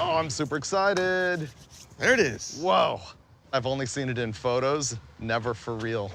Oh, I'm super excited. There it is. Whoa. I've only seen it in photos, never for real.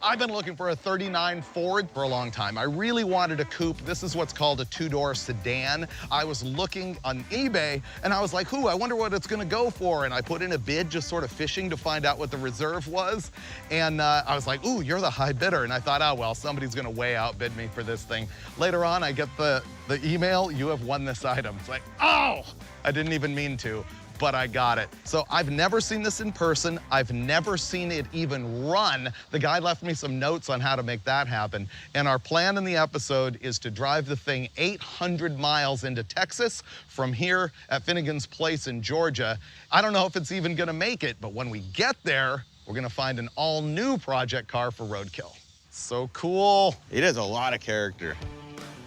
I've been looking for a 39 Ford for a long time. I really wanted a coupe. This is what's called a two-door sedan. I was looking on eBay and I was like, I wonder what it's gonna go for. And I put in a bid, just sort of fishing to find out what the reserve was. And I was like, you're the high bidder. And I thought, oh, well, somebody's gonna way outbid me for this thing. Later on, I get the email, you have won this item. It's like, oh, I didn't even mean to, but I got it. So I've never seen this in person. I've never seen it even run. The guy left me some notes on how to make that happen. And our plan in the episode is to drive the thing 800 miles into Texas from here at Finnegan's place in Georgia. I don't know if it's even gonna make it, but when we get there, we're gonna find an all-new project car for Roadkill. So cool. It has a lot of character.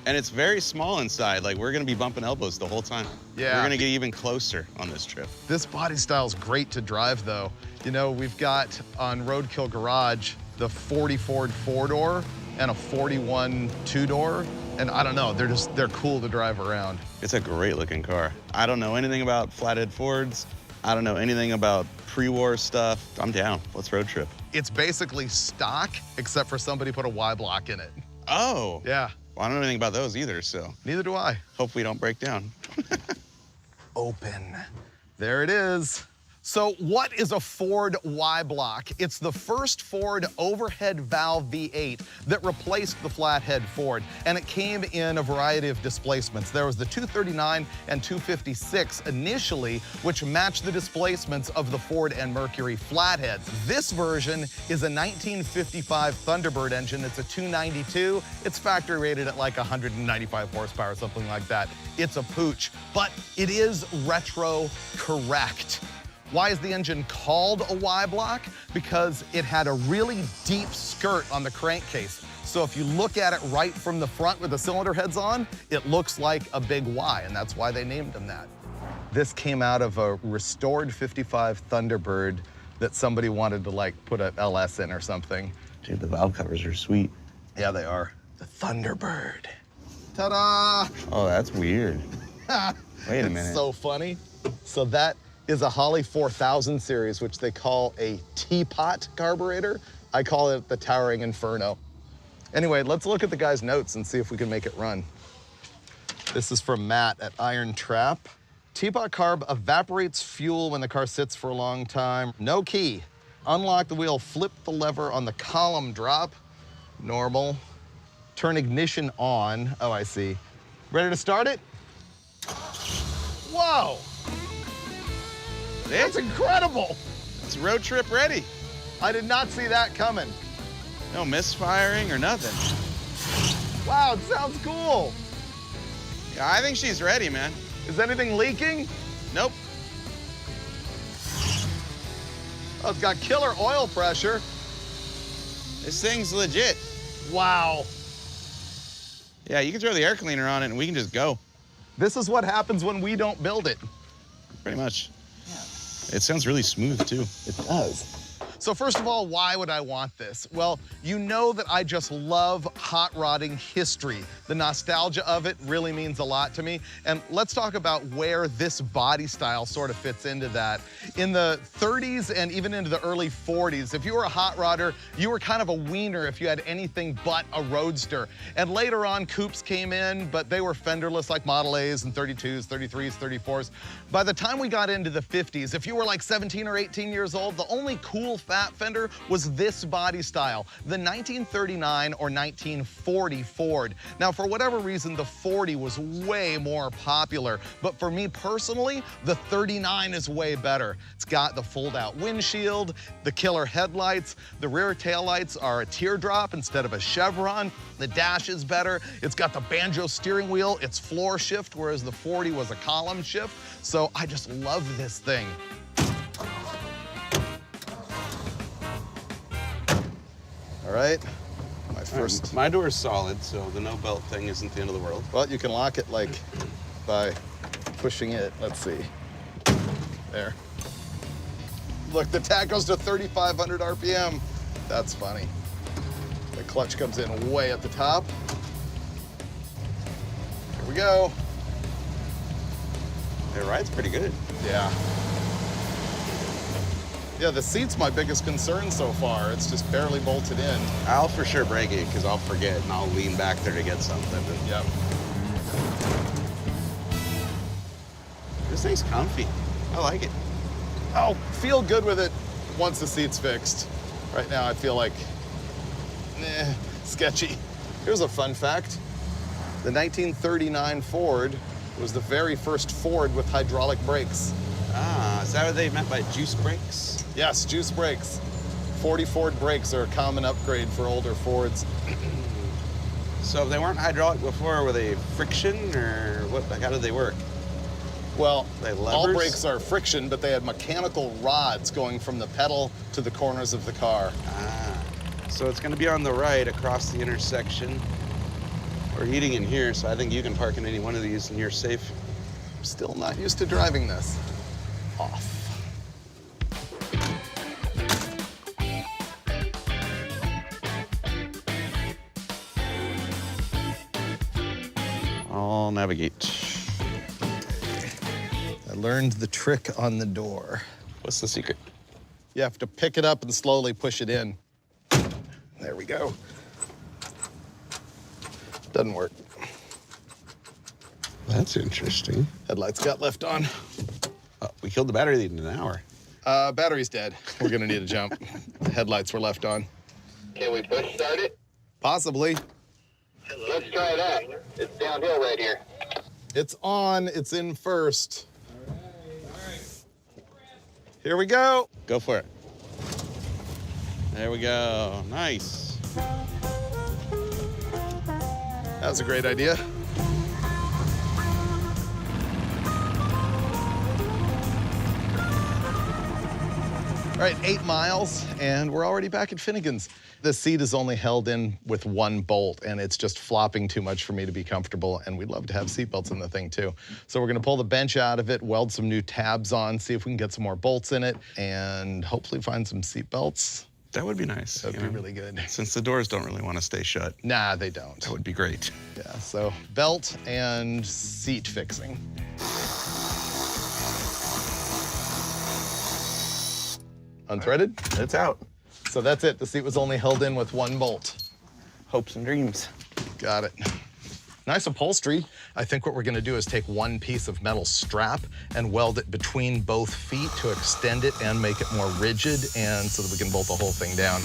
And it's very small inside. Like, we're gonna be bumping elbows the whole time. Yeah. We're gonna get even closer on this trip. This body style's great to drive, though. You know, we've got on Roadkill Garage the 40 Ford four-door and a 41 two-door. And I don't know, they're cool to drive around. It's a great looking car. I don't know anything about flathead Fords. I don't know anything about pre-war stuff. I'm down. Let's road trip. It's basically stock, except for somebody put a Y-block in it. Oh. Yeah. Well, I don't know anything about those either, so. Neither do I. Hopefully don't break down. Open. There it is. So what is a Ford Y-block? It's the first Ford overhead valve V8 that replaced the flathead Ford, and it came in a variety of displacements. There was the 239 and 256 initially, which matched the displacements of the Ford and Mercury flatheads. This version is a 1955 Thunderbird engine. It's a 292. It's factory rated at like 195 horsepower, something like that. It's a pooch, but it is retro correct. Why is the engine called a Y-block? Because it had a really deep skirt on the crankcase. So if you look at it right from the front with the cylinder heads on, it looks like a big Y, and that's why they named them that. This came out of a restored 55 Thunderbird that somebody wanted to like put an LS in or something. Dude, the valve covers are sweet. Yeah, they are. The Thunderbird. Ta-da! Oh, that's weird. Wait a minute. It's so funny. So that is a Holley 4000 series, which they call a teapot carburetor. I call it the Towering Inferno. Anyway, let's look at the guy's notes and see if we can make it run. This is from Matt at Iron Trap. Teapot carb evaporates fuel when the car sits for a long time. No key. Unlock the wheel, flip the lever on the column drop. Normal. Turn ignition on. Oh, I see. Ready to start it? Whoa! That's incredible. It's road trip ready. I did not see that coming. No misfiring or nothing. Wow, it sounds cool. Yeah, I think she's ready, man. Is anything leaking? Nope. Oh, it's got killer oil pressure. This thing's legit. Wow. Yeah, you can throw the air cleaner on it and we can just go. This is what happens when we don't build it. Pretty much. It sounds really smooth, too. It does. So first of all, why would I want this? Well, you know that I just love hot rodding history. The nostalgia of it really means a lot to me. And let's talk about where this body style sort of fits into that. In the 30s and even into the early 40s, if you were a hot rodder, you were kind of a wiener if you had anything but a roadster. And later on, coupes came in, but they were fenderless like Model A's and 32s, 33s, 34s. By the time we got into the 50s, if you were like 17 or 18 years old, the only cool fat fender was this body style, the 1939 or 1940 Ford. Now, for whatever reason, the 40 was way more popular, but for me personally, the 39 is way better. It's got the fold-out windshield, the killer headlights, the rear taillights are a teardrop instead of a chevron, the dash is better, it's got the banjo steering wheel, it's floor shift, whereas the 40 was a column shift, so I just love this thing. All right, my first. My door is solid, so the no belt thing isn't the end of the world. Well, you can lock it like by pushing it. Let's see. There. Look, the tach goes to 3,500 RPM. That's funny. The clutch comes in way at the top. Here we go. It rides pretty good. Yeah. Yeah, the seat's my biggest concern so far. It's just barely bolted in. I'll for sure break it because I'll forget and I'll lean back there to get something. Yep. This thing's comfy. I like it. I'll feel good with it once the seat's fixed. Right now, I feel like, sketchy. Here's a fun fact. The 1939 Ford was the very first Ford with hydraulic brakes. Ah, is that what they meant by juice brakes? Yes, juice brakes. 40 Ford brakes are a common upgrade for older Fords. So if they weren't hydraulic before, were they friction or what? Like, how did they work? Well, They all levers? brakes are friction, but they had mechanical rods going from the pedal to the corners of the car. Ah, so it's gonna be on the right across the intersection. We're heating in here, so I think you can park in any one of these and you're safe. Still not used to driving this. Off. I'll navigate. I learned the trick on the door. What's the secret? You have to pick it up and slowly push it in. There we go. Doesn't work. That's interesting. Headlights got left on. Oh, we killed the battery in an hour. Battery's dead. We're gonna need a jump. The headlights were left on. Can we push start it? Possibly. Let's try that. It's downhill right here. It's on, it's in first. Here we go. Go for it. There we go. Nice. That was a great idea. All right, 8 miles, and we're already back at Finnegan's. The seat is only held in with one bolt, and it's just flopping too much for me to be comfortable, and we'd love to have seatbelts in the thing, too. So we're gonna pull the bench out of it, weld some new tabs on, see if we can get some more bolts in it, and hopefully find some seatbelts. That would be nice. That'd be really good. Since the doors don't really want to stay shut. Nah, they don't. That would be great. Yeah, so belt and seat fixing. Unthreaded? It's out. So that's it. The seat was only held in with one bolt. Hopes and dreams. Got it. Nice upholstery. I think what we're gonna do is take one piece of metal strap and weld it between both feet to extend it and make it more rigid, and so that we can bolt the whole thing down.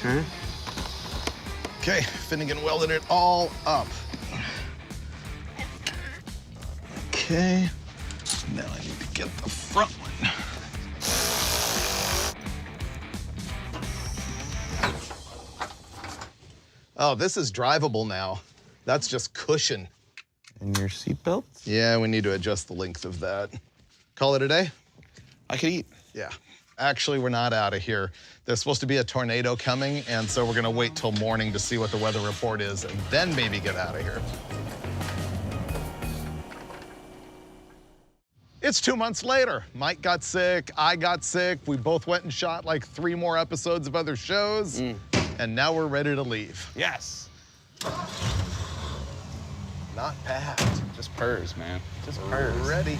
Okay. Okay, Finnegan welded it all up. Okay, now I need to get the front one. Oh, this is drivable now. That's just cushion. And your seatbelts? Yeah, we need to adjust the length of that. Call it a day? I could eat. Yeah. Actually, we're not out of here. There's supposed to be a tornado coming, and so we're gonna wait till morning to see what the weather report is, and then maybe get out of here. It's 2 months later. Mike got sick, I got sick. We both went and shot like 3 more episodes of other shows, and now we're ready to leave. Yes. Not bad. Just purrs, man. Just We're purrs. ready.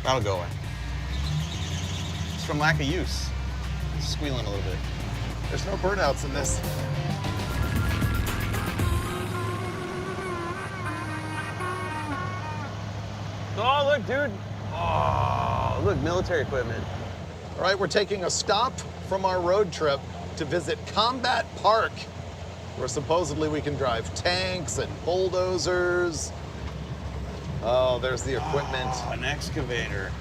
That'll go away. It's from lack of use. It's squealing a little bit. There's no burnouts in this. Oh, look, dude. Oh, look, military equipment. All right, we're taking a stop from our road trip to visit Combat Park, where supposedly we can drive tanks and bulldozers. Oh, there's the equipment. Oh, an excavator.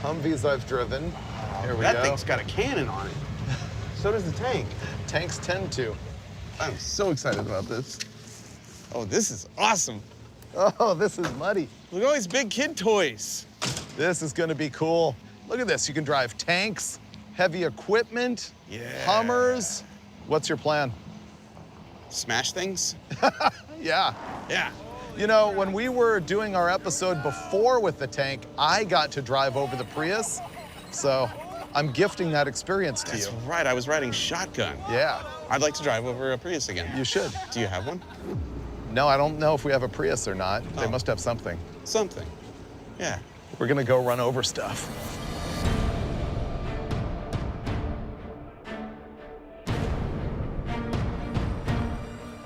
Humvees I've driven. Here we That go. thing's got a cannon on it. So does the tank. Tanks tend to. I'm so excited about this. Oh, this is awesome. Oh, this is muddy. Look at all these big kid toys. This is gonna be cool. Look at this, you can drive tanks, heavy equipment, Yeah. Hummers. What's your plan? Smash things? Yeah. Yeah. You know, when we were doing our episode before with the tank, I got to drive over the Prius. So I'm gifting that experience to That's you. right, I was riding shotgun. Yeah. I'd like to drive over a Prius again. You should. Do you have one? No, I don't know if we have a Prius or not. They Oh. must have something. Something. Yeah. We're gonna go run over stuff.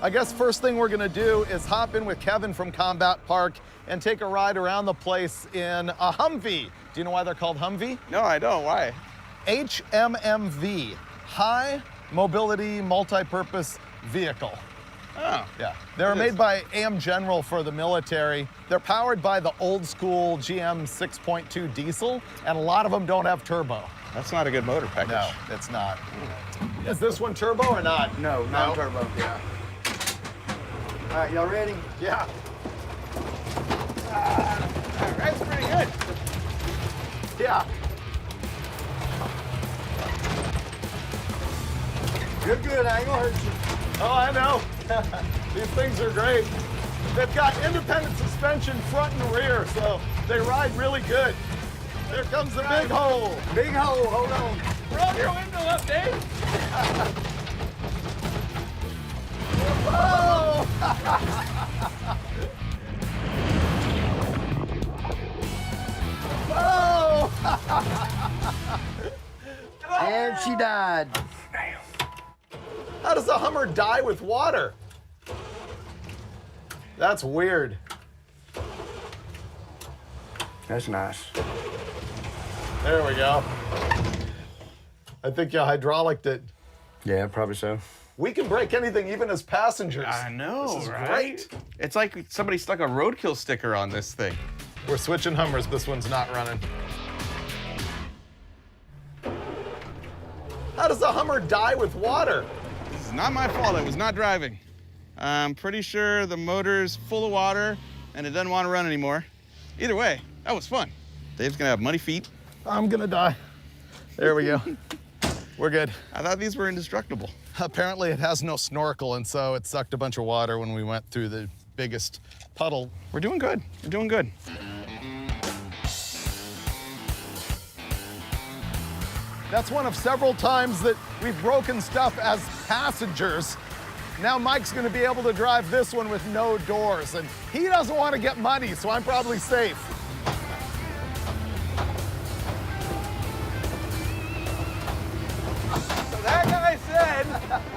I guess first thing we're gonna do is hop in with Kevin from Combat Park and take a ride around the place in a Humvee. Do you know why they're called Humvee? No, I don't. Why? HMMV, High Mobility Multi-Purpose Vehicle. Oh. Yeah, they were made by AM General for the military. They're powered by the old school GM 6.2 diesel, and a lot of them don't have turbo. That's not a good motor package. No, it's not. Is this one turbo or not? No, not turbo. Yeah. All right, y'all ready? Yeah. That's pretty good. Yeah. You're good. I ain't gonna hurt you. Oh, I know. These things are great. They've got independent suspension front and rear, so they ride really good. Here comes the big hole. Big hole. Hold on. Roll your window up, Dave. Oh! Oh! And she died. How does a Hummer die with water? That's weird. That's nice. There we go. I think you hydraulicked it. Yeah, probably so. We can break anything, even as passengers. I know, This is right? great. It's like somebody stuck a Roadkill sticker on this thing. We're switching Hummers. This one's not running. How does a Hummer die with water? This is not my fault. I was not driving. I'm pretty sure the motor's full of water and it doesn't want to run anymore. Either way, that was fun. Dave's gonna have muddy feet. I'm gonna die. There we go. We're good. I thought these were indestructible. Apparently it has no snorkel, and so it sucked a bunch of water when we went through the biggest puddle. We're doing good. We're doing good. That's one of several times that we've broken stuff as passengers. Now Mike's gonna be able to drive this one with no doors, and he doesn't want to get muddy, so I'm probably safe. So that guy said,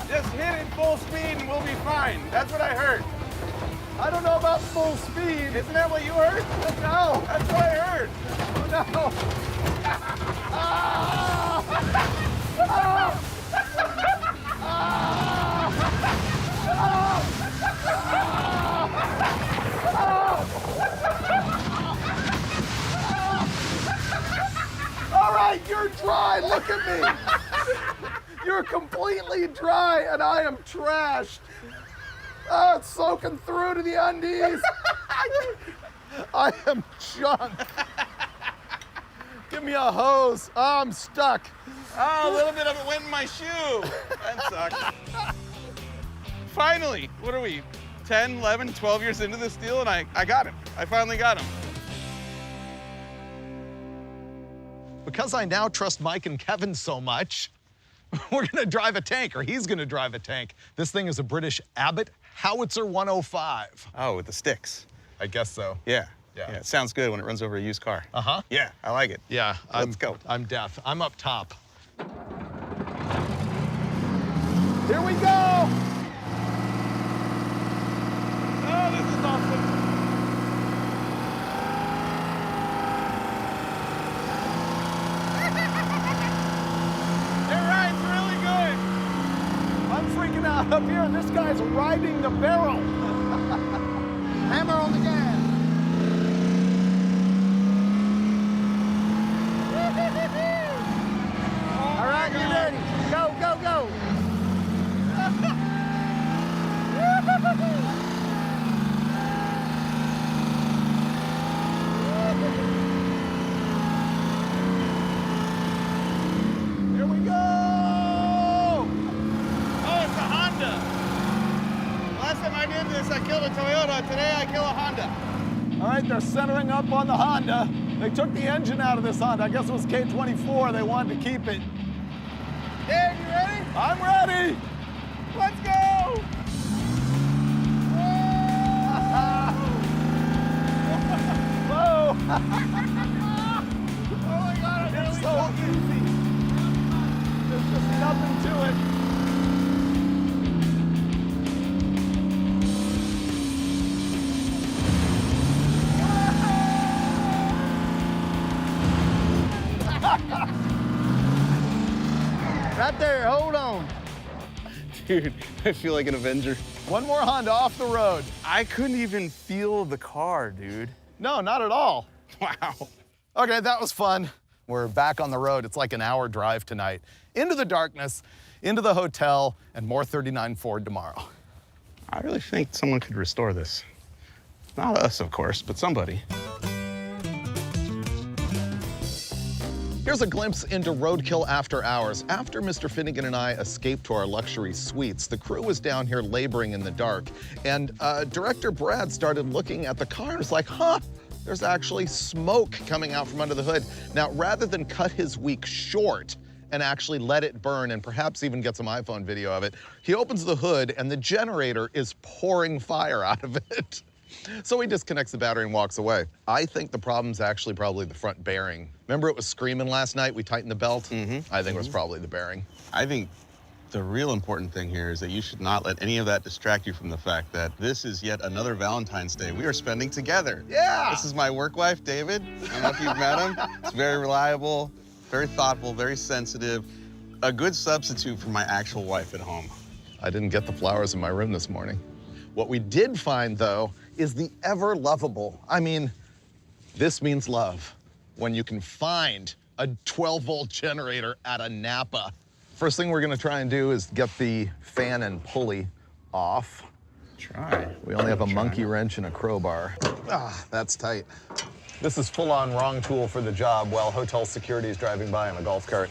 just hit it full speed and we'll be fine. That's what I heard. I don't know about full speed. Isn't that what you heard? No. That's what I heard. No. All right, you're dry. Look at me. You're completely dry, and I am trashed. Oh, it's soaking through to the undies. I am junk. Give me a hose. Oh, I'm stuck. Oh, a little bit of it went in my shoe. That sucks. Finally, what are we, 10, 11, 12 years into this deal, and I got him. I finally got him. Because I now trust Mike and Kevin so much, we're gonna drive a tank, or he's gonna drive a tank. This thing is a British Abbott Howitzer 105. Oh, with the sticks. I guess so. Yeah. Yeah. It sounds good when it runs over a used car. Uh-huh. Yeah, I like it. Yeah, Let's go. I'm deaf. I'm up top. Here we go! Oh, this is awesome. It rides really good. I'm freaking out up here, and this guy's riding the barrel. Hammer on the gas. All right, you ready? Go, go, go. Here we go! Oh, it's a Honda. Last time I did this, I killed a Toyota. Today I kill a Honda. All right, they're centering up on the Honda. They took the engine out of this Honda. I guess it was K24. They wanted to keep it. Dave, you ready? I'm ready. Let's go! Whoa. Oh my God, It's so easy. There's just nothing to it. Right there, hold on. Dude, I feel like an Avenger. One more Honda off the road. I couldn't even feel the car, dude. No, not at all. Wow. Okay, that was fun. We're back on the road. It's like an hour drive tonight. Into the darkness, into the hotel, and more 39 Ford tomorrow. I really think someone could restore this. Not us, of course, but somebody. Here's a glimpse into Roadkill after hours. After Mr. Finnegan and I escaped to our luxury suites, the crew was down here laboring in the dark, and Director Brad started looking at the car and was like, huh, there's actually smoke coming out from under the hood. Now, rather than cut his week short and actually let it burn and perhaps even get some iPhone video of it, he opens the hood and the generator is pouring fire out of it. So he disconnects the battery and walks away. I think the problem's actually probably the front bearing. Remember it was screaming last night? We tightened the belt? I think it was probably the bearing. I think the real important thing here is that you should not let any of that distract you from the fact that this is yet another Valentine's Day we are spending together. Yeah! This is my work wife, David. I don't know if you've met him. It's very reliable, very thoughtful, very sensitive. A good substitute for my actual wife at home. I didn't get the flowers in my room this morning. What we did find, though, is the ever lovable. I mean, this means love. When you can find a 12-volt generator at a Napa. First thing we're gonna try and do is get the fan and pulley off. Try. We only have a monkey wrench and a crowbar. Ah, that's tight. This is full-on wrong tool for the job while hotel security is driving by on a golf cart.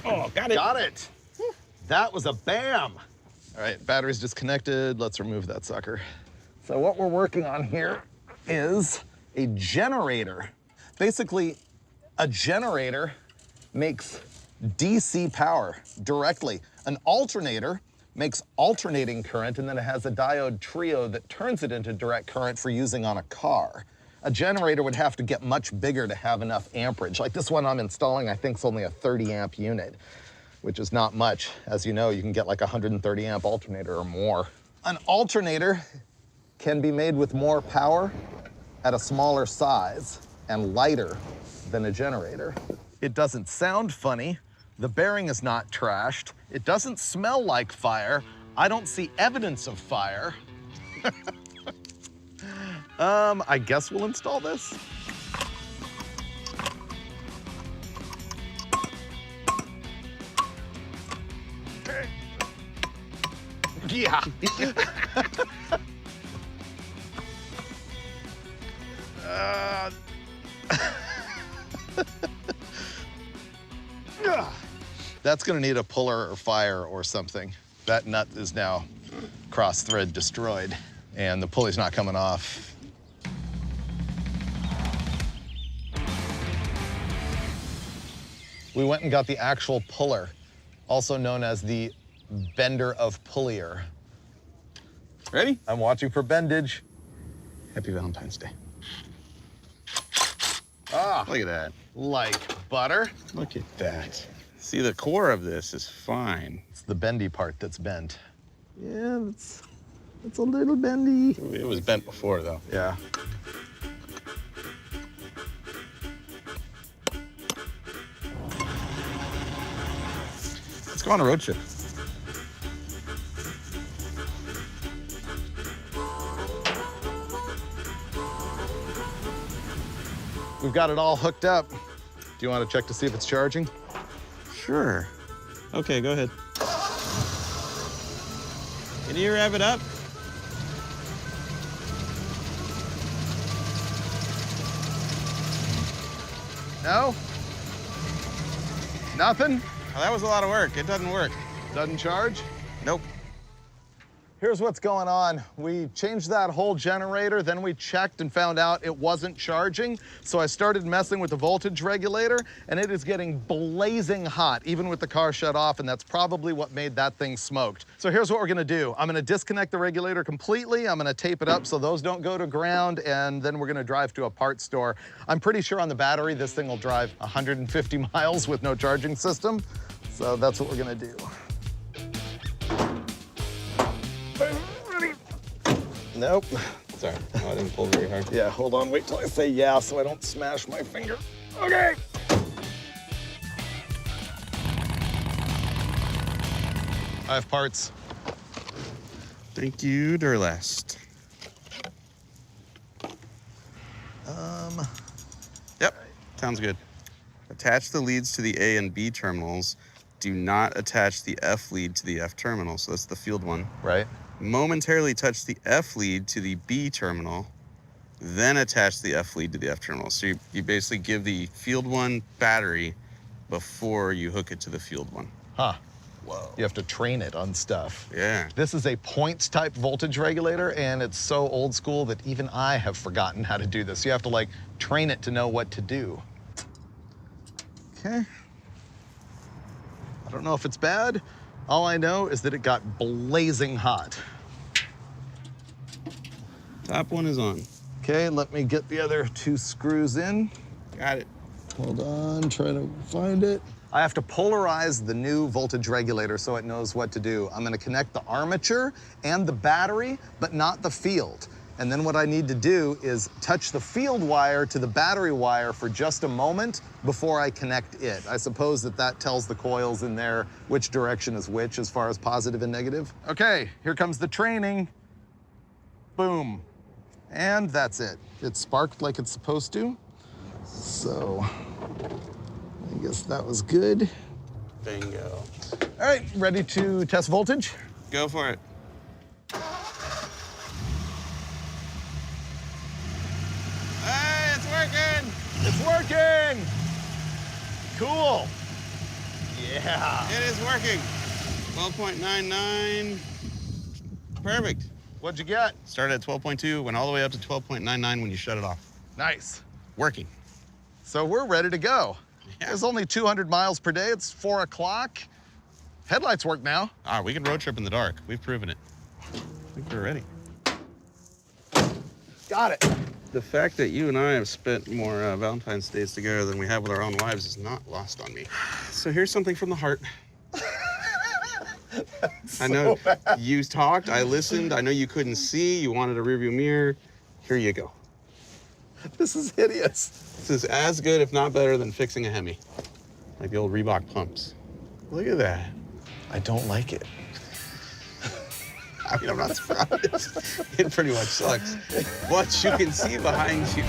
Oh, got it. Got it. That was a bam. All right, battery's disconnected. Let's remove that sucker. So what we're working on here is a generator. Basically, a generator makes DC power directly. An alternator makes alternating current, and then it has a diode trio that turns it into direct current for using on a car. A generator would have to get much bigger to have enough amperage. Like this one I'm installing, I think is only a 30 amp unit, which is not much. As you know, you can get like a 130 amp alternator or more. An alternator can be made with more power at a smaller size and lighter than a generator. It doesn't sound funny. The bearing is not trashed. It doesn't smell like fire. I don't see evidence of fire. I guess we'll install this. Yeah. That's gonna need a puller or fire or something. That nut is now cross thread destroyed and the pulley's not coming off. We went and got the actual puller, also known as the bender of pullyer. Ready? I'm watching for bendage. Happy Valentine's Day. Ah, Look at that. like butter. Look at that. See, the core of this is fine. It's the bendy part that's bent. Yeah, it's a little bendy. It was bent before, though. Yeah. Let's go on a road trip. We've got it all hooked up. Do you want to check to see if it's charging? Sure. Okay, go ahead. Can you rev it up? No? Nothing? Oh, that was a lot of work. It doesn't work. Doesn't charge? Nope. Here's what's going on. We changed that whole generator, then we checked and found out it wasn't charging. So I started messing with the voltage regulator, and it is getting blazing hot, even with the car shut off, and that's probably what made that thing smoked. So here's what we're gonna do. I'm gonna disconnect the regulator completely. I'm gonna tape it up so those don't go to ground, and then we're gonna drive to a parts store. I'm pretty sure on the battery, this thing will drive 150 miles with no charging system. So that's what we're gonna do. Nope. Sorry, I didn't pull very hard. Yeah, hold on, wait till I say yeah so I don't smash my finger. Okay. I have parts. Thank you, Durlast. Yep, sounds good. Attach the leads to the A and B terminals. Do not attach the F lead to the F terminal, so that's the field one. Right. Momentarily touch the F lead to the B terminal, then attach the F lead to the F terminal. So you basically give the field one battery before you hook it to the field one. Huh. Whoa. You have to train it on stuff. Yeah. This is a points type voltage regulator, and it's so old school that even I have forgotten how to do this. You have to like train it to know what to do. Okay. I don't know if it's bad. All I know is that it got blazing hot. Top one is on. Okay, let me get the other two screws in. Got it. Hold on, try to find it. I have to polarize the new voltage regulator so it knows what to do. I'm gonna connect the armature and the battery, but not the field. And then what I need to do is touch the field wire to the battery wire for just a moment before I connect it. I suppose that tells the coils in there which direction is which as far as positive and negative. Okay, here comes the training. Boom. And that's it. It sparked like it's supposed to. So I guess that was good. Bingo. All right, ready to test voltage? Go for it. Hey, it's working! It's working! Cool. Yeah. It is working. 12.99. Perfect. What'd you get? Started at 12.2, went all the way up to 12.99 when you shut it off. Nice. Working. So we're ready to go. Yeah. There's only 200 miles per day. It's 4 o'clock. Headlights work now. Ah, we can road trip in the dark. We've proven it. I think we're ready. Got it. The fact that you and I have spent more Valentine's days together than we have with our own wives is not lost on me. So here's something from the heart. I know you talked, I listened, I know you couldn't see, you wanted a rearview mirror. Here you go. This is hideous. This is as good, if not better, than fixing a Hemi. Like the old Reebok pumps. Look at that. I don't like it. I mean, I'm not surprised. It pretty much sucks. What you can see behind you.